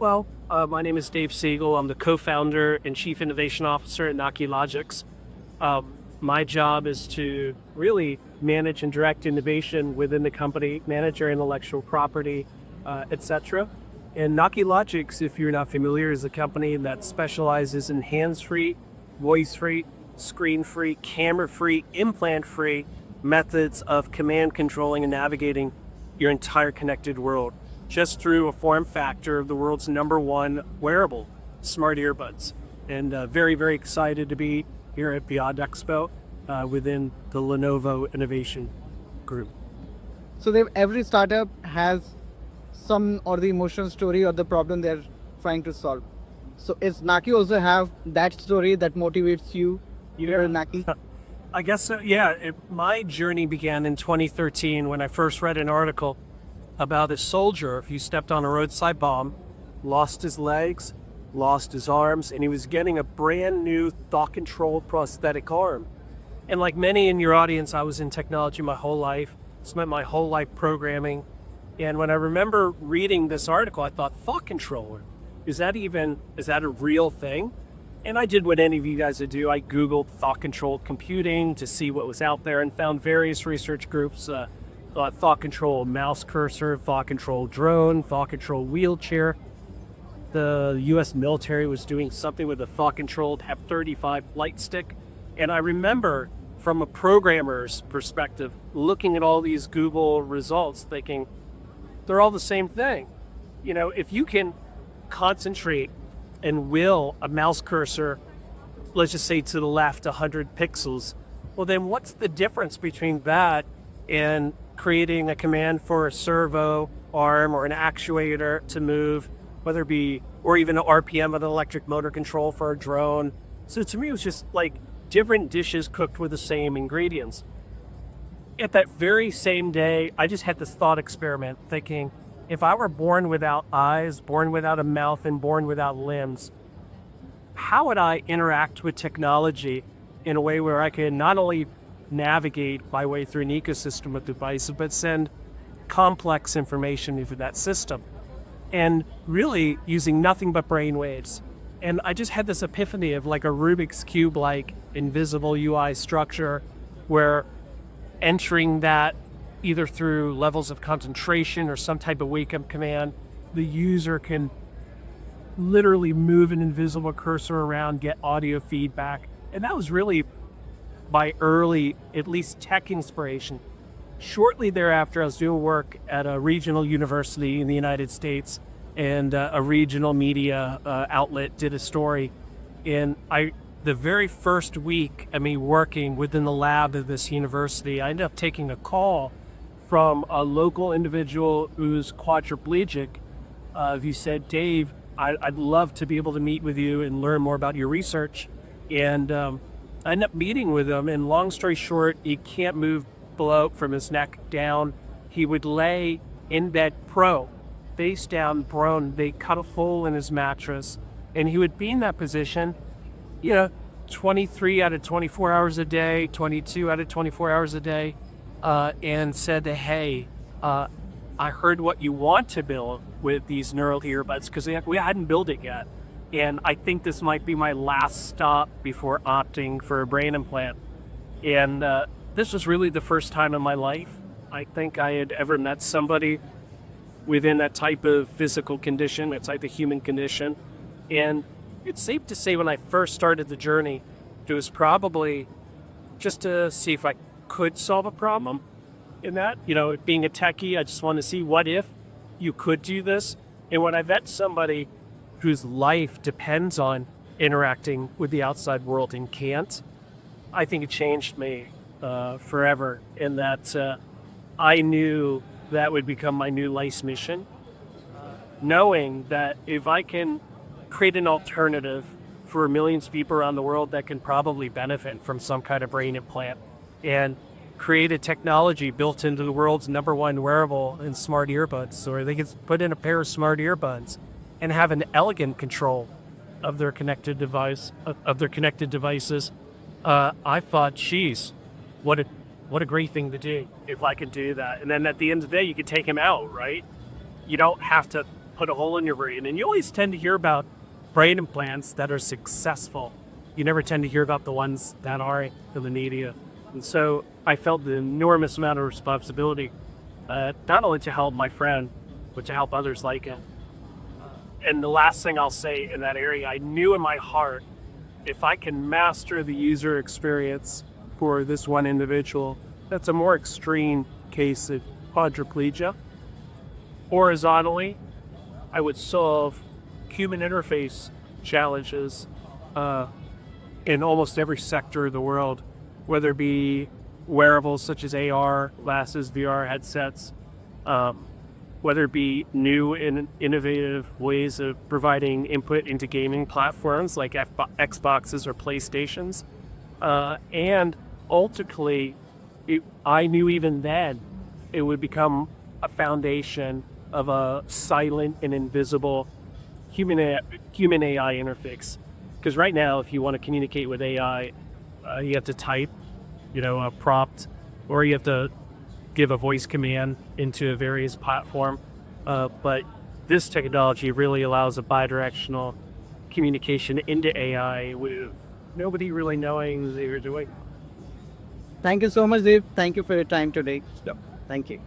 My name is Dave Segal. I'm the co-founder and chief innovation officer at Naqi Logix. My job is to really manage and direct innovation within the company, manage our intellectual property, etc. And Naqi Logix, if you're not familiar, is a company that specializes in hands-free, voice-free, screen-free, camera-free, implant-free methods of command controlling and navigating your entire connected world, just through a form factor of the world's #1 wearable, smart earbuds. And very, very excited to be here at Beyond Expo within the Lenovo Innovation Group. So every startup has some or the emotional story or the problem they're trying to solve. So is Naki also have that story that motivates you? You're Naki. I guess so. Yeah, my journey began in 2013 when I first read an article about a soldier who stepped on a roadside bomb, lost his legs, lost his arms, and he was getting a brand new thought-controlled prosthetic arm. And like many in your audience, I was in technology my whole life, spent my whole life programming. And when I remember reading this article, I thought, thought controller, is that a real thing? And I did what any of you guys would do. I Googled thought-controlled computing to see what was out there and found various research groups, thought-controlled mouse cursor, thought-controlled drone, thought-controlled wheelchair. The US military was doing something with a thought-controlled F-35 flight stick. And I remember from a programmer's perspective, looking at all these Google results, thinking, they're all the same thing. You know, if you can concentrate and will a mouse cursor, let's just say to the left 100 pixels, well then what's the difference between that and creating a command for a servo arm or an actuator to move, whether it be, or even an RPM of an electric motor control for a drone. So to me it was just like different dishes cooked with the same ingredients. At that very same day, I just had this thought experiment thinking, if I were born without eyes, born without a mouth, and born without limbs, how would I interact with technology in a way where I could not only navigate my way through an ecosystem of devices, but send complex information into that system? And really using nothing but brain waves. And I just had this epiphany of like a Rubik's Cube-like invisible UI structure where entering that either through levels of concentration or some type of wake-up command, the user can literally move an invisible cursor around, get audio feedback. And that was really my early, at least tech inspiration. Shortly thereafter, I was doing work at a regional university in the United States, and a regional media outlet did a story. And the very first week of me working within the lab of this university, I ended up taking a call from a local individual who's quadriplegic, who said, Dave, I'd love to be able to meet with you and learn more about your research. And I ended up meeting with him, and long story short, he can't move below from his neck down. He would lay in bed face down, prone. They cut a hole in his mattress, and he would be in that position, 23 out of 24 hours a day, 22 out of 24 hours a day, and said, hey, I heard what you want to build with these neural earbuds, because we hadn't built it yet. And I think this might be my last stop before opting for a brain implant. And this was really the first time in my life I think I had ever met somebody within that type of physical condition, that type of human condition. And it's safe to say when I first started the journey, it was probably just to see if I could solve a problem in that. Being a techie, I just want to see what if you could do this. And when I met somebody whose life depends on interacting with the outside world and can't, I think it changed me forever, in that I knew that would become my new life's mission, knowing that if I can create an alternative for millions of people around the world that can probably benefit from some kind of brain implant, and create a technology built into the world's '1 wearable in smart earbuds, or they can put in a pair of smart earbuds and have an elegant control of their connected devices. I thought, geez, what a great thing to do if I could do that. And then at the end of the day, you could take him out, right? You don't have to put a hole in your brain. And you always tend to hear about brain implants that are successful. You never tend to hear about the ones that aren't in the media. And so I felt the enormous amount of responsibility, not only to help my friend, but to help others like him. And the last thing I'll say in that area, I knew in my heart, if I can master the user experience for this one individual, that's a more extreme case of quadriplegia. Horizontally, I would solve human interface challenges in almost every sector of the world, whether it be wearables such as AR, glasses, VR headsets, whether it be new and innovative ways of providing input into gaming platforms like Xboxes or PlayStations. And ultimately, I knew even then it would become a foundation of a silent and invisible human AI interface. Because right now, if you want to communicate with AI, you have to type, a prompt, or you have to give a voice command into a various platform. But this technology really allows a bidirectional communication into AI with nobody really knowing they were doing. Thank you so much, Dave. Thank you for your time today. Yep. Thank you.